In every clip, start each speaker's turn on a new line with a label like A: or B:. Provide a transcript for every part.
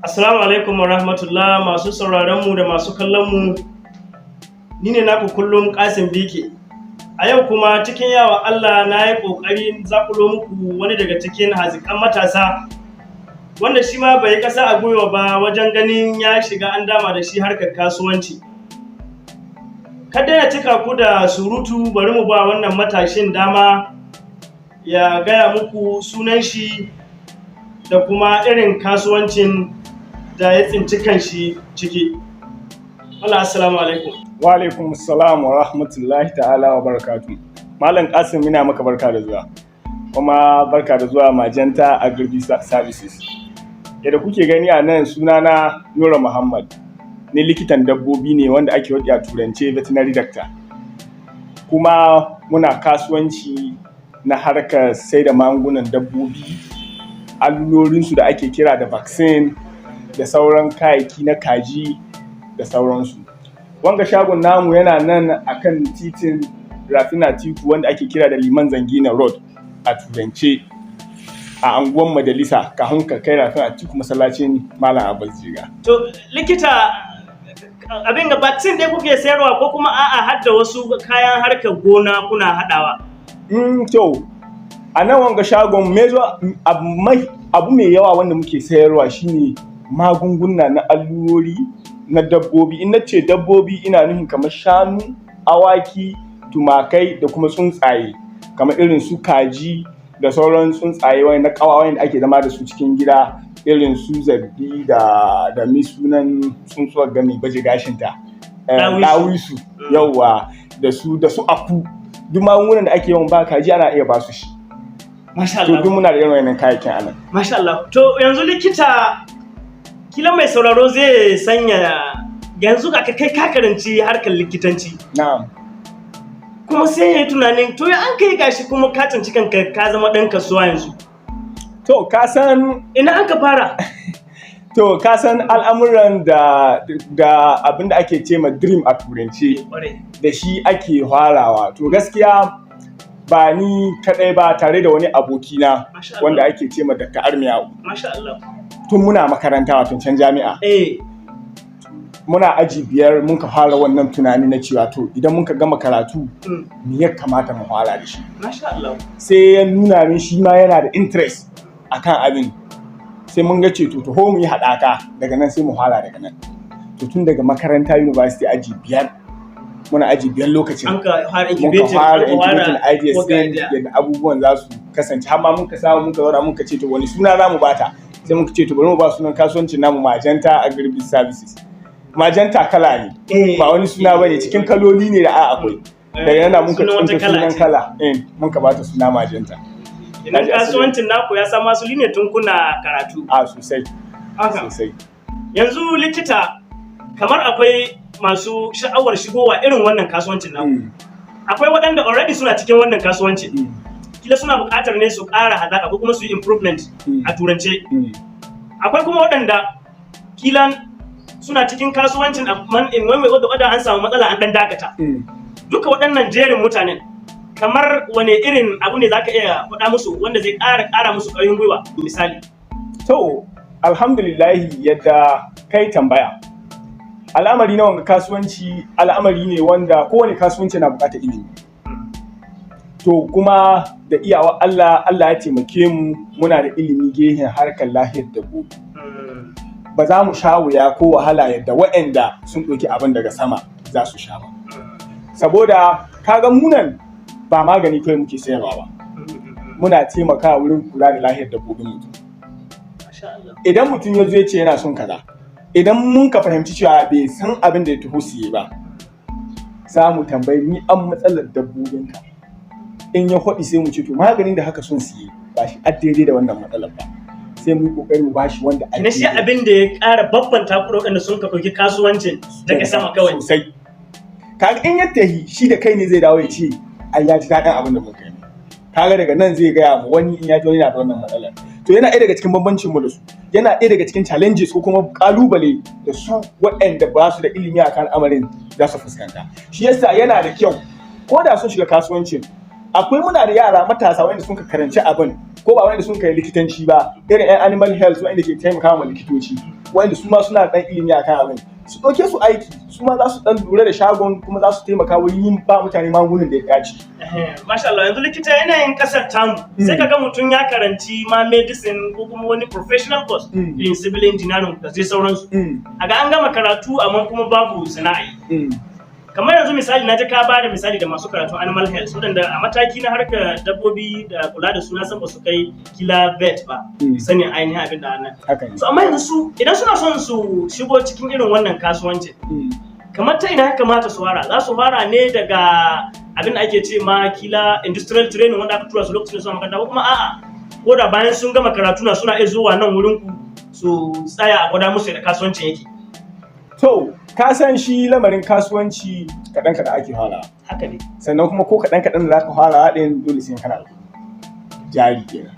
A: Assalamu alaikum wa rahmatullah masu sauraron mu da masu kallon mu. Ni ne naku kullum QaseemBk. A yau kuma cikin yawa Allah na yi ƙoƙarin zakulo muku wani daga cikin hazikan matasa wanda shi ma bai kasa a gwiwa ba wajen ganin ya shiga an dama da shi harkar kasuwanci. Kada ya cika ku da surutu, bari mu ba wannan matashin dama ya gaya muku sunan shi da kuma irin kasuwancin da ya tsinci kanshi ciki. Allah, assalamu alaikum.
B: Wa alaikum assalam wa rahmatullahi ta'ala wa barakatuh. Malam Qasim, ina maka barka da zuwa. Kuma barka da zuwa Magenta Agri Services. Yadda kuke gani a nan, sunana Nura Muhammad. Ni likitan dabbobi ne wanda ake wadi a turance veterinary doctor. Kuma muna kasuwanci na harkar sai da magungunan dabbobi, allurorinsu da ake kira da vaccine, da sauran kayayyaki na kaji da sauransu. Wanga shagon namu yana nan akan titin Rafina Tiku wanda ake kira da Liman Zangina Road a turance a anguwan Majalisa kafin ka kai Rafina Tiku masallacin Malam Abbas Jiga.
A: To likita, abin ga vaccine dai kuke sayarwa ko kuma a'a hadda wasu kayan harkar gona kuna hadawa?
B: To a nan wanga shagon abu mai yawa wanda muke sayarwa shine magunguna na allurori na dabbobi. In nace dabbobi ina nufin kamar shanu, awaki, tumakai da kuma tsuntsaye, kamar irin su kaji da sauran tsuntsaye wanda da ake zama da su cikin gida, irin su zabbi da mai sunan tsuntsuwar gami baje gashinta, dawisu, yawa da su aku. Duk magungunan da ake yawan ba kaji ana iya ba su shi.
A: Masha Allah.
B: To duk muna da irin wannan kayayyakin anan.
A: Masha Allah. To yanzu likita, kila mai sauraro zai sanya yanzu ga kai ka karanci harkar likitanci.
B: Na'am.
A: Kuma sai ya yi tunanin to ya an kai gashi kuma ka tsinci kanka ka zama ɗan kasuwa yanzu.
B: To ka san
A: ina an ka fara?
B: To ka san al'amuran da abinda ake ce ma dream a turance da shi ake farawa. To gaskiya ba ni kadai ba, tare da wani abokina wanda ake ce ma Dakta Armiya'u.
A: Masha Allah.
B: Tun muna makaranta wato can jami'a. Muna aji 5 mun ka fara wannan tunani na cewa to idan mun ka gama karatu me ya kamata mu fara da shi.
A: Masha Allah.
B: Sai ya nuna min shi ma yana da interest akan abin. Sai mun ga ce to ho mu yi haɗaka daga nan sai mu fara daga nan. To tun daga makaranta university aji 5 muna aji 5 lokacin.
A: An ka fara
B: incubating ideas din yadda abubuwan za su kasance. Har ma mun ka samu mun ka zauna mun ka ce to wani suna za mu bata. Sai muka ce to bari mu ba sunan kasuwancin namu Magenta Agri Services. Magenta kala ne, ba wani suna bane, cikin kaloli ne da akwai. Daga yana mun ka tsinta sunan kala, mun ka bata suna Magenta.
A: Idan kasuwancin naku ya samu asali ne tun kuna karatu.
B: Sosai. Sosai.
A: Yanzu likita, kamar akwai masu sha'awar shigowa irin wannan kasuwancin naku. Akwai waɗanda already suna cikin wannan kasuwancin. Kila suna buƙatar ne su ƙara hazaƙa ko kuma su yi improvement a turance. Akwai kuma waɗanda kilan suna cikin kasuwancin amma in wani wadda an samu matsala an ɗan dakata. Duka waɗannan jerin mutanen kamar wane irin abu ne za ka iya faɗa musu wanda zai ƙara musu ƙarfin gwiwa misali?
B: To, alhamdulillahi yadda kai tambaya. Al'amari na wanga kasuwanci al'amari ne wanda kowane kasuwanci na buƙatar ilimi. To kuma da iyawa Allah ya taimake mu muna da ilimi gehen harkar lafiyar dabbobi. Ba za mu sha wuya ko wahala yadda waɗanda sun ɗauki abin daga sama za su sha ba. Saboda kaga munan ba magani kawai muke sayarwa ba. Muna taimakawa wurin kula da lafiyar dabbobin mutum. Idan mutum ya zo ya ce yana son kaza, idan mun ka fahimci cewa bai san abin da ya taho siye ba, za mu tambayi ni an matsalar dabbobinka. In ya faɗi sai mu ce to maganin da haka son siye ba shi daidai da wannan matsalar ba. Sai mu yi kokari mu bashi wanda ake.
A: Na shi abin da ya ƙara babbanta ku waɗanda sun ka ɗauki kasuwancin daga sama kawai.
B: Sosai. Kaga in ya tahi shi da kai ne zai dawo ya ce ai ya ji daɗin abin da muka yi. Kaga daga nan zai gaya mu wani in ya ji wani na da wannan matsalar. To yana ɗaya daga cikin bambancin mu da su. Yana ɗaya daga cikin challenges ko kuma ƙalubale da su waɗanda ba su da ilimi akan al'amarin za su fuskanta. Shi yasa yana da kyau ko da sun shiga kasuwancin akwai muna da yara matasa wanda sun ka karanci abin ko ba wanda sun kai likitanci ba irin yan animal health wanda ke taimaka ma likitoci wanda su ma suna dan ilimi akan abin su ɗauke su aiki su ma za su dan lura da shagon kuma za su taimaka wurin yin ba mutane magungunan da ya dace.
A: Masha Allah, yanzu likita yanayin kasar tamu sai kaga mutum ya karanci ma medicine ko kuma wani professional course in civil engineering da sai sauransu. A ga an gama karatu amma kuma babu sana'a. Kamar yanzu misali na ji ka ba da misali da masu karatun animal health waɗanda a mataki na harkar dabbobi da kula da su na san ba su kai kila vet ba sanin ainihin abin da nan. So amma yanzu su idan suna son su shigo cikin irin wannan kasuwancin kamar ta ina ya kamata su fara? Za su fara ne daga abin da ake ce ma kila industrial training wanda aka tura su lokacin suna makaranta ko kuma a'a ko da bayan sun gama karatu na suna iya zuwa nan wurin ku su tsaya a gwada musu da kasuwancin yake.
B: To, ka san shi lamarin kasuwanci kaɗan-kaɗan ake fara.
A: Haka ne.
B: Sannan kuma ko kaɗan-kaɗan da za ka fara ɗin dole sai kana da jari kenan.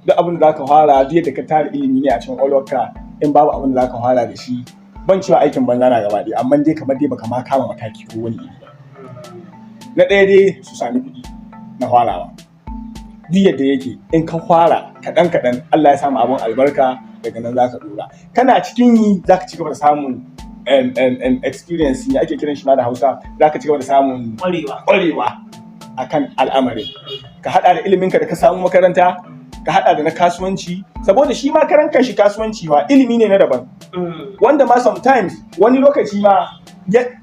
B: Duk abin da za ka fara duk yadda ka tara ilimi ne a cikin ƙwaƙwalwarka in babu abin da za ka fara da shi ban cewa aikin banza na gaba ɗaya amma dai kamar dai baka ma kama mataki ko wani iri ba. Na ɗaya dai su sami kuɗi na farawa. Duk yadda yake in ka fara kaɗan-kaɗan Allah ya samu abin albarka daga nan za ka ɗora. Kana cikin yi za ka ci gaba da samun experience ne ake kiran shi ma da Hausa za ka ci gaba da samun ƙwarewa akan al'amarin. Ka haɗa da iliminka da ka samu makaranta ka haɗa da na kasuwanci saboda shi ma karan kanshi kasuwanci ma ilimi ne na daban wanda ma sometimes wani lokaci ma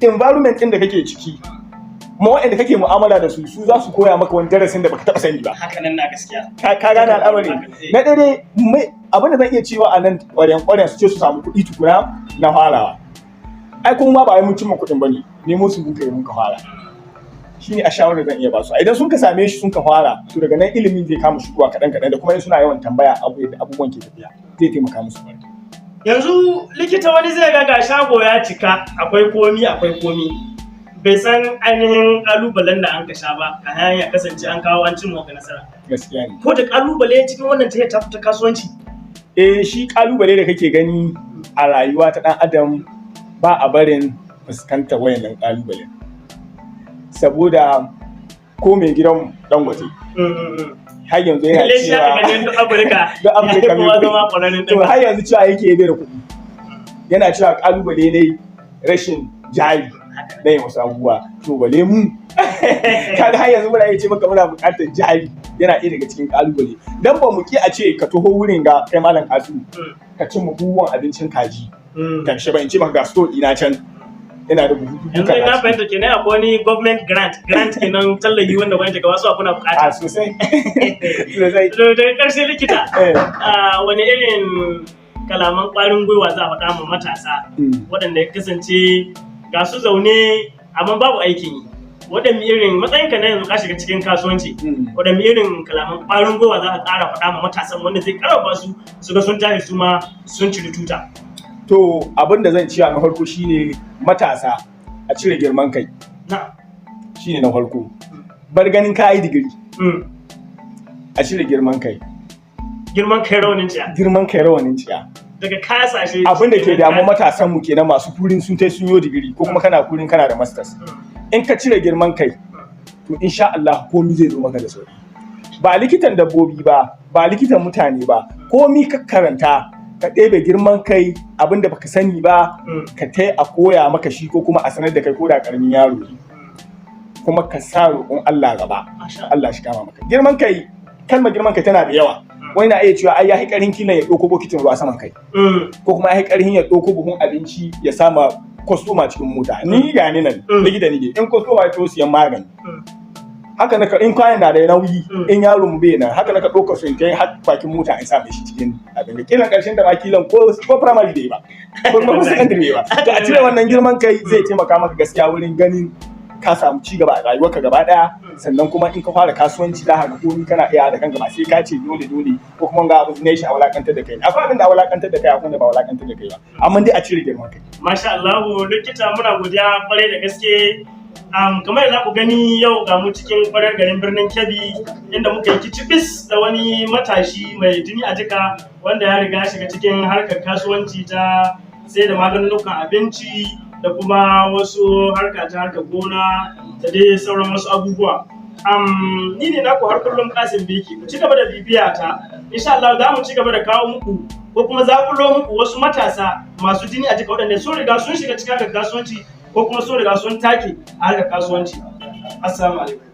B: environment ɗin da kake ciki kuma waɗanda kake mu'amala da su za su koya maka wani darasin da baka taɓa sani ba.
A: Hakanan na gaskiya.
B: Ka gane al'amari. Na ɗaya abin da zan iya cewa a nan ƙwaryan su ce su samu kuɗi tukuna na farawa. Ai kuma ma ba wai mun cimma kuɗin bane nemo su mun kai mun ka fara. Shine a shawarar zan iya ba su. Idan sun ka same shi sun ka fara to daga nan ilimin zai kama shigowa kaɗan da kuma suna yawan tambaya abubuwan ke tafiya zai taimaka musu bari.
A: Yanzu likita wani zai ga shago ya cika akwai komi. Bai san ainihin kalubalen da an ka sha ba a hanyar ya kasance an kawo an cimma ga nasara.
B: Gaskiya ne. Ko
A: da kalubale cikin wannan ta kasuwanci?
B: Shi kalubale da kake gani a rayuwa ta dan adam ba a barin fuskantar wayannan kalubale. Saboda ko mai gidan Dangote. Har yanzu yana cewa
A: duk Afirka
B: to har yanzu cewa yake bai da kuɗi. Yana cewa kalubale ne rashin jari. Na yin wasu abubuwa to bale mu kaga har yanzu muna iya ce maka muna buƙatar jari yana ɗaya daga cikin ƙalubale dan ba mu ki a ce ka taho wurin ga kai malam kasu ka ci buhuwan abincin kaji karshe ban ce maka ga store ina can ina da buhu
A: yanzu ina fahimta kenan akwai wani government grant kenan tallafi wanda gwamnati ga wasu kuna buƙata
B: sosai
A: to da ƙarshe likita wani irin kalaman ƙwarin gwiwa za a faɗa ma matasa waɗanda ya kasance ga su zaune amma babu aikin yi waɗanne irin matsayinka na yanzu ka shiga cikin kasuwanci waɗanne irin kalaman ƙwarin gwiwa za ka ƙara faɗa ma matasan wanda zai ƙarfafa su ga sun tashi su ma sun ciri tuta.
B: To abin da zan ciya na farko shine matasa a cire girman kai shine na farko bar ganin ka yi digiri a cire girman kai
A: rawanin ciya daga kasashe
B: abin da ke damu matasan mu kenan masu kurin sun tai sun yi digiri ko kuma kana kurin kana da masters in ka cire girman kai to insha Allah komai zai zo maka da sauki ba likitan dabbobi ba likitan mutane ba komai ka karanta ka ɗebe girman kai abinda baka sani ba ka tai a koya maka shi ko kuma a sanar da kai ko da karamin yaro kuma ka sa roƙon Allah gaba Allah shi kama maka girman kai kalmar girman kai tana da yawa wani na iya cewa ai ya ƙarhin kilan ya ɗauko bokitin ruwa saman kai ko kuma ya ƙarhin ya ɗauko buhun abinci ya sama kwastoma cikin mota ni ga ni nan likita ni in kwastoma ya to siyan magani haka naka in kayan na da nauyi in yaro mu bai nan haka naka ɗauka su in kai har bakin mota in sa mai shi cikin abin da kilan ƙarshen da ma kilan ko primary da ba ko kuma secondary ba to a cire wannan girman kai zai taimaka maka gaskiya wurin ganin ka samu ci gaba a rayuwarka gaba daya sannan kuma in ka fara kasuwanci za ka ga komai kana iya da kanka ba sai ka ce dole ko kuma ga abu ne shi a walakantar da kai akwai abin da a walakantar da kai akwai da ba walakantar da kai ba amma dai a cire girman kai.
A: Masha Allah likita muna godiya kwarai da gaske kamar yadda ku gani yau ga mu cikin kwarar garin birnin Kebbi inda muka yi kicibis da wani matashi mai jini a jika wanda ya riga shiga cikin harkar kasuwanci ta sai da maganunukan abinci da kuma wasu harkar gona da dai sauran wasu abubuwa ni ne naku har kullum QaseemBk. Ku ci gaba da bibiya ta. Insha Allah za mu ci gaba da kawo muku ko kuma zakulo muku wasu matasa masu jini a jika waɗanda sun riga sun shiga cikin harkar kasuwanci ko kuma sun riga sun take a harkar kasuwanci. Assalamu alaikum.